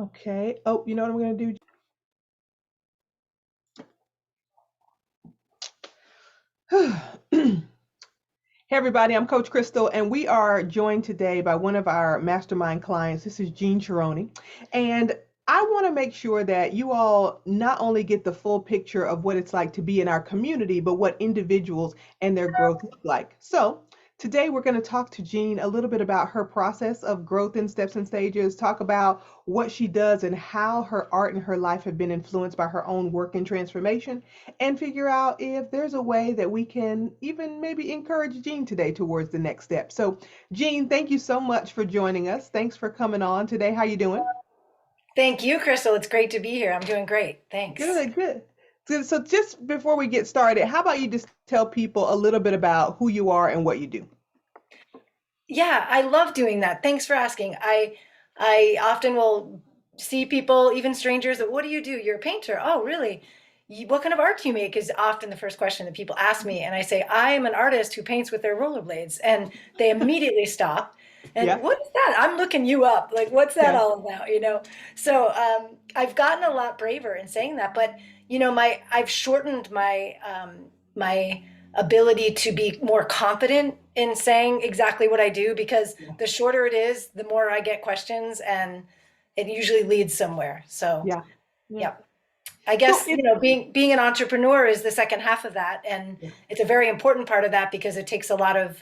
Okay. Oh, you know what I'm going to do? Hey, everybody, I'm Coach Crystal, and we are joined today by one of our mastermind clients. This is Jean Cherouny. And I want to make sure that you all not only get the full picture of what it's like to be in our community, but what individuals and their growth look like. So today we're going to talk to Jean a little bit about her process of growth in steps and stages, talk about what she does and how her art and her life have been influenced by her own work and transformation, and figure out if there's a way that we can even maybe encourage Jean today towards the next step. So, Jean, thank you so much for joining us. Thanks for coming on today. How you doing? Thank you, Crystal. It's great to be here. I'm doing great. Thanks. Good, good. So just before we get started, how about you just tell people a little bit about who you are and what you do? Yeah, I love doing that. Thanks for asking. I often will see people, even strangers, that what do you do? You're a painter. Oh, really? What kind of art do you make? Is often the first question that people ask me. And I say, I am an artist who paints with their rollerblades. And they immediately stop. And Yeah, what is that? I'm looking you up. Like, what's that yeah, all about? So I've gotten a lot braver in saying that. But I've shortened my ability to be more confident in saying exactly what I do, because yeah, the shorter it is, the more I get questions, and it usually leads somewhere. So, yeah, yeah. yeah. I So guess, it, being an entrepreneur is the second half of that, and yeah, it's a very important part of that because it takes a lot of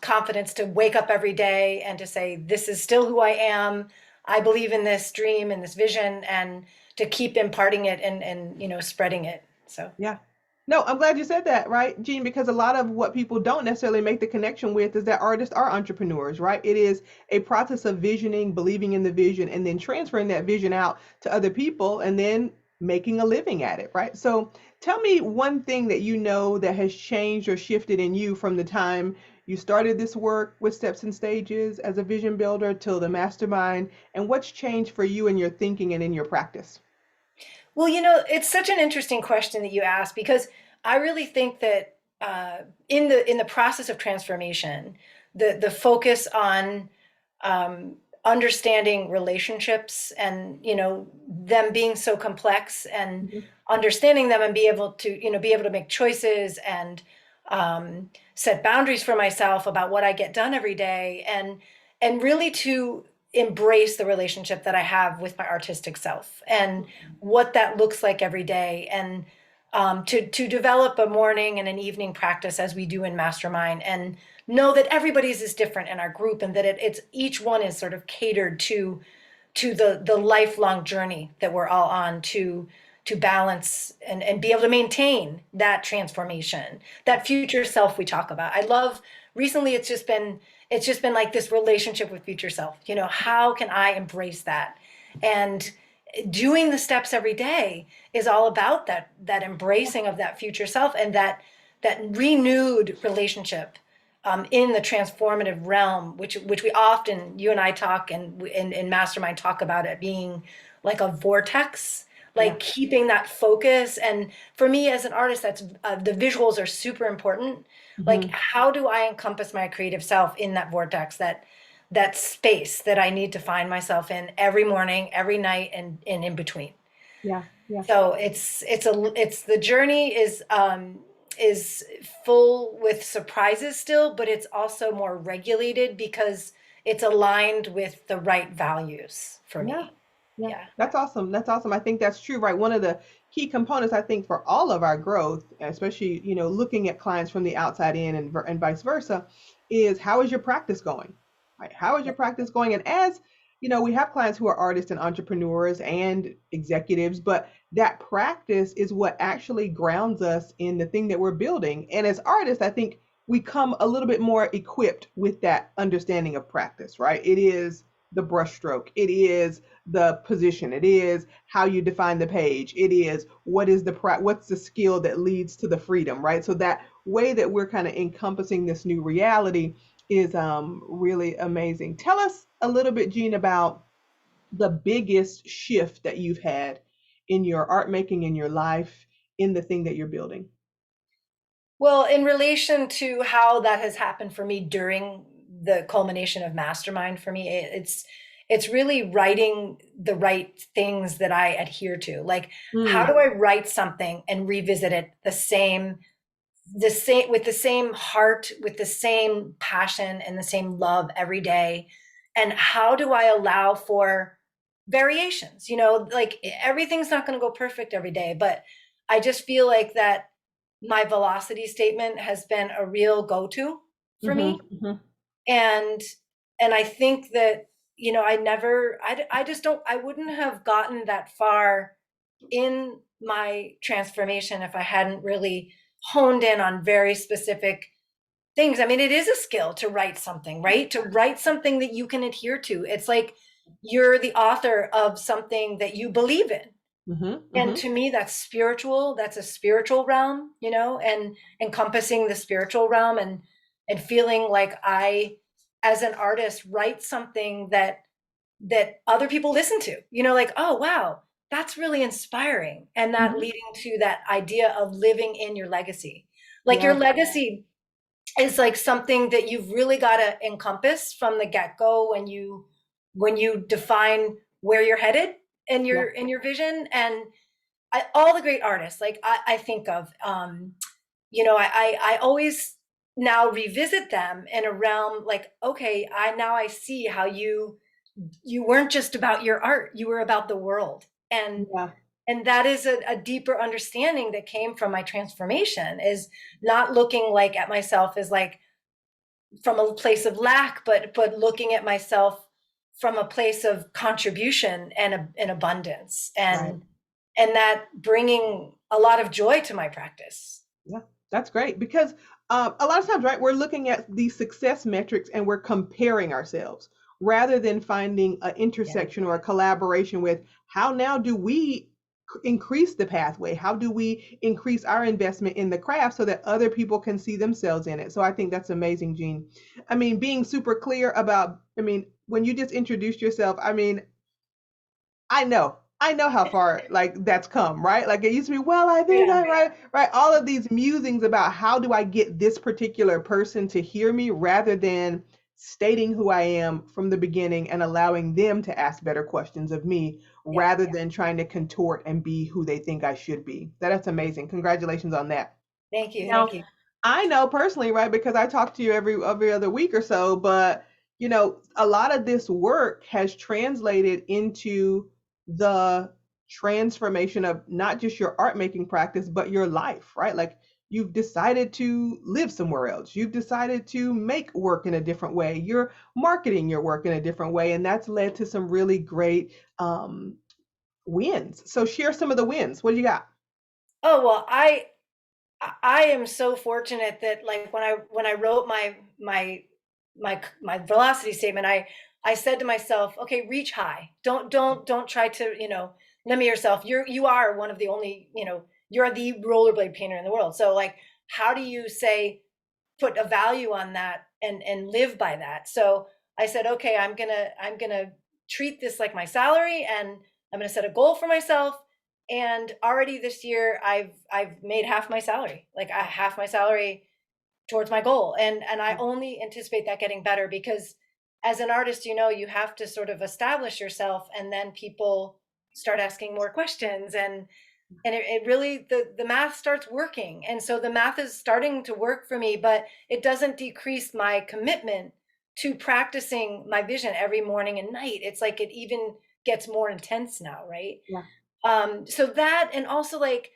confidence to wake up every day and to say, this is still who I am. I believe in this dream and this vision, and to keep imparting it and spreading it. So. yeah. No, I'm glad you said that, right, Gene? Because a lot of what people don't necessarily make the connection with is that artists are entrepreneurs, right? It is a process of visioning, believing in the vision, and then transferring that vision out to other people and then making a living at it, right? So tell me one thing that you know that has changed or shifted in you from the time you started this work with Steps and Stages as a vision builder till the mastermind, and what's changed for you in your thinking and in your practice? Well, it's such an interesting question that you asked, because I really think that in the process of transformation, the focus on understanding relationships, and them being so complex, and Mhm. understanding them, and be able to make choices, and set boundaries for myself about what I get done every day, and really to embrace the relationship that I have with my artistic self, and what that looks like every day, and to develop a morning and an evening practice as we do in Mastermind, and know that everybody's is different in our group, and that it's each one is sort of catered to the lifelong journey that we're all on, to balance and be able to maintain that transformation, that future self we talk about. I love, recently it's just been like this relationship with future self. How can I embrace that? And doing the steps every day is all about that embracing of that future self, and that renewed relationship in the transformative realm, which we often, you and I talk, and in Mastermind talk about it being like a vortex, Yeah. like keeping that focus. And for me as an artist, that's the visuals are super important. Like, Hmm. how do I encompass my creative self in that vortex, that space that I need to find myself in every morning, every night, and in between. Yeah. Yeah. So it's the journey is full with surprises still, but it's also more regulated because it's aligned with the right values for Yeah, me. yeah. Yeah. That's awesome. That's awesome. I think that's true, right? One of the key components, I think, for all of our growth, especially, looking at clients from the outside in and vice versa, is how is your practice going? Right? How is your practice going? And as we have clients who are artists and entrepreneurs and executives, but that practice is what actually grounds us in the thing that we're building. And as artists, I think we come a little bit more equipped with that understanding of practice, right? It is the brushstroke. It is the position. It is how you define the page. It is what's the skill that leads to the freedom, right? So that way that we're kind of encompassing this new reality is really amazing. Tell us a little bit, Gene, about the biggest shift that you've had in your art making, in your life, in the thing that you're building. Well, in relation to how that has happened for me during the culmination of Mastermind, for me, it's really writing the right things that I adhere to. Like, how Mm, do I write something and revisit it the same with the same heart, with the same passion and the same love every day? And how do I allow for variations? Like, everything's not going to go perfect every day, but I just feel like that my velocity statement has been a real go-to for hmm me. hmm And I think that, I never I just don't I wouldn't have gotten that far in my transformation if I hadn't really honed in on very specific things. I mean, it is a skill to write something, right? To write something that you can adhere to. It's like you're the author of something that you believe in. hmm And hmm to me, that's spiritual. That's a spiritual realm, and encompassing the spiritual realm, and feeling like I, as an artist, write something that other people listen to, like, oh wow, that's really inspiring. And that hmm leading to that idea of living in your legacy. Like, your Yeah. legacy is like something that you've really got to encompass from the get-go when you define where you're headed in Yeah. your vision. And all the great artists, like, I think of, I always now revisit them in a realm like, okay, I see how you weren't just about your art, you were about the world. and Yeah. and that is a deeper understanding that came from my transformation, is not looking like at myself as like from a place of lack, but looking at myself from a place of contribution and abundance, Right. and that bringing a lot of joy to my practice. Yeah, that's great because a lot of times, right, we're looking at these success metrics and we're comparing ourselves rather than finding an Yeah, intersection or a collaboration with how now do we increase the pathway? How do we increase our investment in the craft so that other people can see themselves in it? So I think that's amazing, Jean. I mean, being super clear about, I mean, when you just introduced yourself, I mean, I know how far like that's come, right? Like it used to be, well, I think yeah, I right. All of these musings about how do I get this particular person to hear me rather than stating who I am from the beginning and allowing them to ask better questions of me yeah. rather than trying to contort and be who they think I should be. That's amazing. Congratulations on that. Thank you, Now, thank you. I know personally, right, because I talk to you every other week or so, but a lot of this work has translated into the transformation of not just your art making practice, but your life, right? Like you've decided to live somewhere else. You've decided to make work in a different way. You're marketing your work in a different way, and that's led to some really great wins. So share some of the wins. What do you got? Oh, well, I am so fortunate that, like, when I wrote my velocity statement, I said to myself, okay, reach high. Don't try to, limit yourself. You are one of the only, you're the rollerblade painter in the world. So, like, how do you say, put a value on that and live by that? So I said, okay, I'm gonna treat this like my salary, and I'm gonna set a goal for myself. And already this year, I've made half my salary, like half my salary towards my goal. And I only anticipate that getting better, because as an artist, you have to sort of establish yourself, and then people start asking more questions, and it really, the math starts working. And so the math is starting to work for me, but it doesn't decrease my commitment to practicing my vision every morning and night. It's like it even gets more intense now, right? Yeah. So that, and also, like,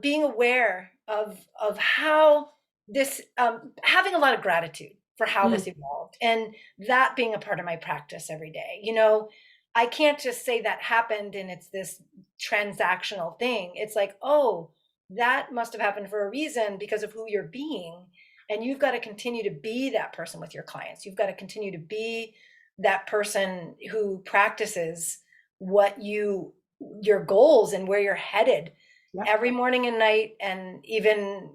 being aware of how this, having a lot of gratitude for how Mm, this evolved, and that being a part of my practice every day. I can't just say that happened and it's this transactional thing. It's like, oh, that must have happened for a reason, because of who you're being. And you've got to continue to be that person with your clients. You've got to continue to be that person who practices what your goals and where you're headed yeah. every morning and night. And even,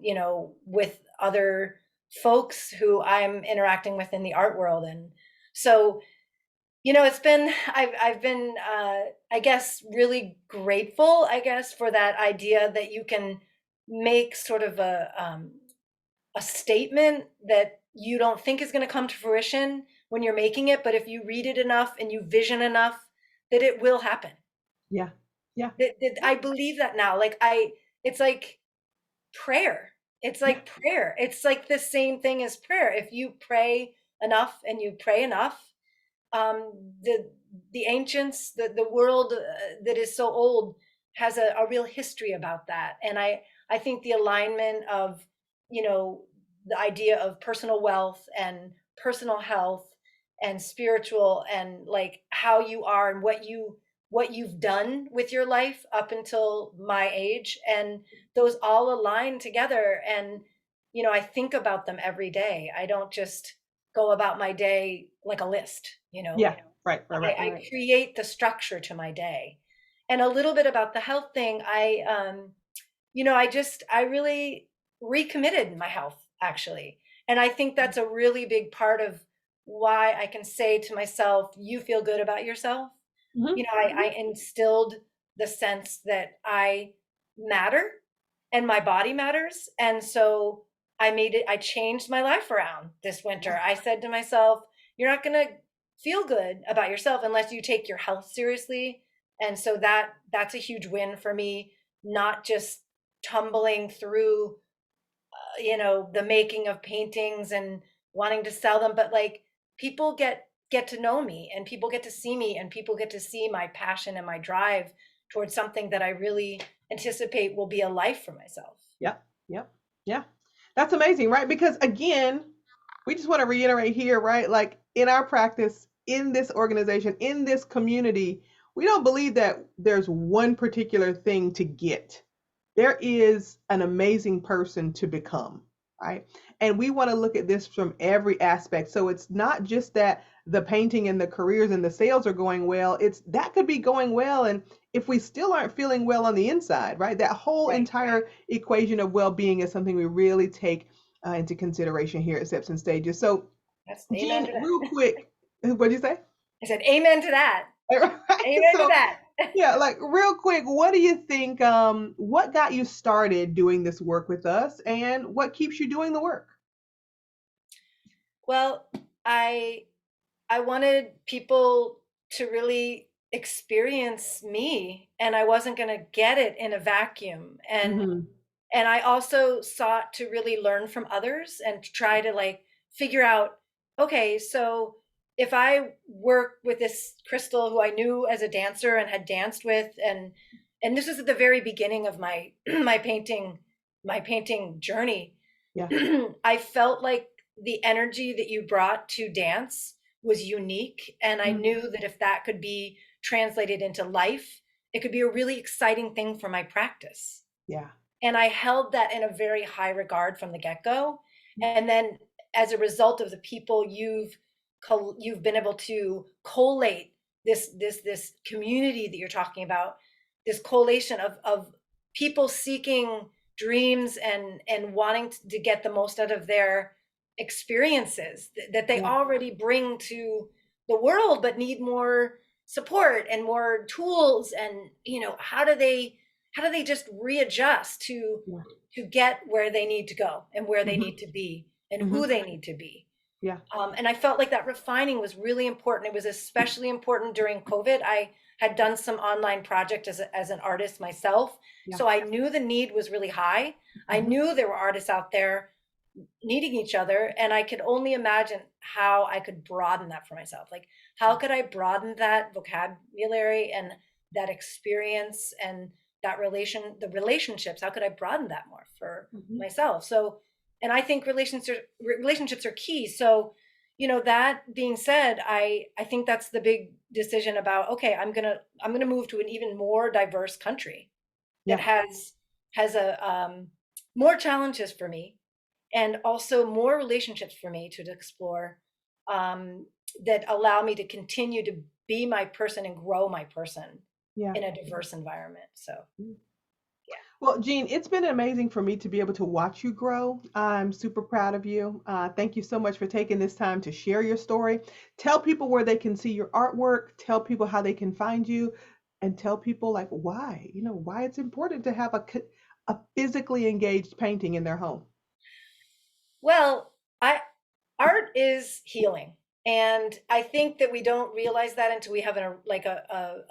with other folks who I'm interacting with in the art world. And so, it's been, I've been, I guess, really grateful, I guess, for that idea that you can make sort of a statement that you don't think is going to come to fruition when you're making it, but if you read it enough and you vision enough, that it will happen. Yeah. Yeah. That Yeah. I believe that now. It's like prayer. It's Yeah. like prayer. It's like the same thing as prayer. If you pray enough and you pray enough, the ancients, the world that is so old has a real history about that. And I think the alignment of, you know, the idea of personal wealth and personal health and spiritual and like how you are and what you've done with your life up until my age, and those all align together. And I think about them every day. I don't just go about my day like a list, Yeah. Right. Right. Right. I create the structure to my day. And a little bit about the health thing, I really recommitted my health actually. And I think that's a really big part of why I can say to myself, you feel good about yourself. Hmm. I instilled the sense that I matter and my body matters. And so I changed my life around this winter. I said to myself, you're not going to feel good about yourself unless you take your health seriously. And so that's a huge win for me, not just tumbling through the making of paintings and wanting to sell them, but like people get to know me and people get to see me and people get to see my passion and my drive towards something that I really anticipate will be a life for myself. Yep. Yep. Yeah. That's amazing, right? Because again, we just want to reiterate here, right? Like in our practice, in this organization, in this community, we don't believe that there's one particular thing to get. There is an amazing person to become, right? And we want to look at this from every aspect. So it's not just that the painting and the careers and the sales are going well, it's that could be going well. And if we still aren't feeling well on the inside, right? That whole Right. entire equation of well being is something we really take into consideration here at Steps and Stages. So, That's amen Jean, to real that. quick, what'd you say? I said amen to that. Right. Amen to So, that. yeah, like real quick, what do you think? What got you started doing this work with us, and what keeps you doing the work? Well, I I wanted people to really experience me, and I wasn't going to get it in a vacuum. Hmm. And I also sought to really learn from others and try to like figure out, okay, so if I work with this Crystal who I knew as a dancer and had danced with, and this was at the very beginning of my my painting journey. Yeah. I felt like the energy that you brought to dance was unique, and I Mhm. knew that if that could be translated into life, it could be a really exciting thing for my practice. Yeah. And I held that in a very high regard from the get-go. And then as a result of the people you've been able to collate this community that you're talking about, this collation of people seeking dreams and wanting to get the most out of their experiences that they Yeah. already bring to the world, but need more support and more tools. And how do they just readjust Yeah. to get where they need to go and where they Hmm. need to be and who Hmm. they need to be. Yeah. And I felt like that refining was really important. It was especially important during COVID. I had done some online project as an artist myself, Yeah. so I knew the need was really high. I Hmm. knew there were artists out there needing each other, and I could only imagine how I could broaden that for myself. Like, how could I broaden that vocabulary and that experience and the relationships? How could I broaden that more for Hmm. myself? So, and I think relationships are key. So, that being said, I think that's the big decision about, okay, I'm gonna move to an even more diverse country that Yeah. has a more challenges for me, and also more relationships for me to explore, um, that allow me to continue to be my person and grow my person Yeah. in a diverse environment. So, yeah. Well, Jean, it's been amazing for me to be able to watch you grow. I'm super proud of you. Thank you so much for taking this time to share your story. Tell people where they can see your artwork. Tell people how they can find you, and tell people like why, why it's important to have a physically engaged painting in their home. Well, I art is healing. And I think that we don't realize that until we have a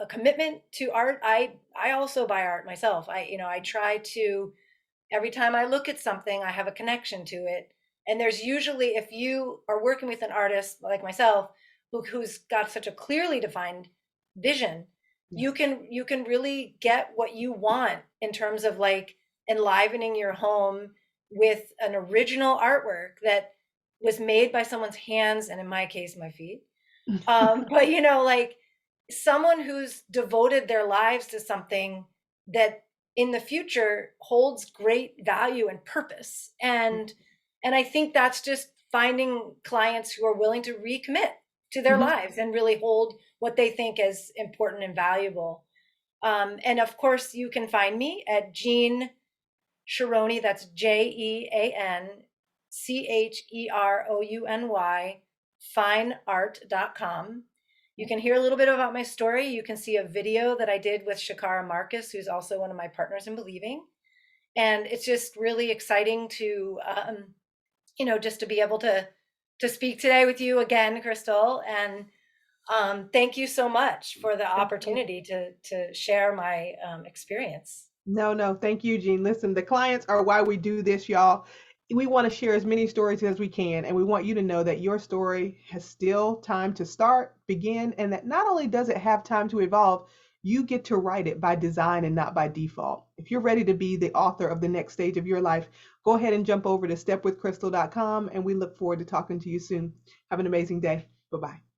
commitment to art. I also buy art myself. I try to, every time I look at something, I have a connection to it. And there's usually, if you are working with an artist like myself, who's got such a clearly defined vision, Yes. you can really get what you want in terms of like enlivening your home with an original artwork that was made by someone's hands, and in my case, my feet. But like someone who's devoted their lives to something that in the future holds great value and purpose. And I think that's just finding clients who are willing to recommit to their Mhm. lives and really hold what they think is important and valuable. And of course, you can find me at Jean Cherouny, that's JeanCherouny, fineart.com. You can hear a little bit about my story. You can see a video that I did with Shakara Marcus, who's also one of my partners in Believing. And it's just really exciting to, just to be able to speak today with you again, Crystal. And thank you so much for the Thank you. opportunity to share my experience. No, no, thank you, Jean. Listen, the clients are why we do this, y'all. We want to share as many stories as we can, and we want you to know that your story has still time to start, begin, and that not only does it have time to evolve, you get to write it by design and not by default. If you're ready to be the author of the next stage of your life, go ahead and jump over to stepwithcrystal.com, and we look forward to talking to you soon. Have an amazing day. Bye bye.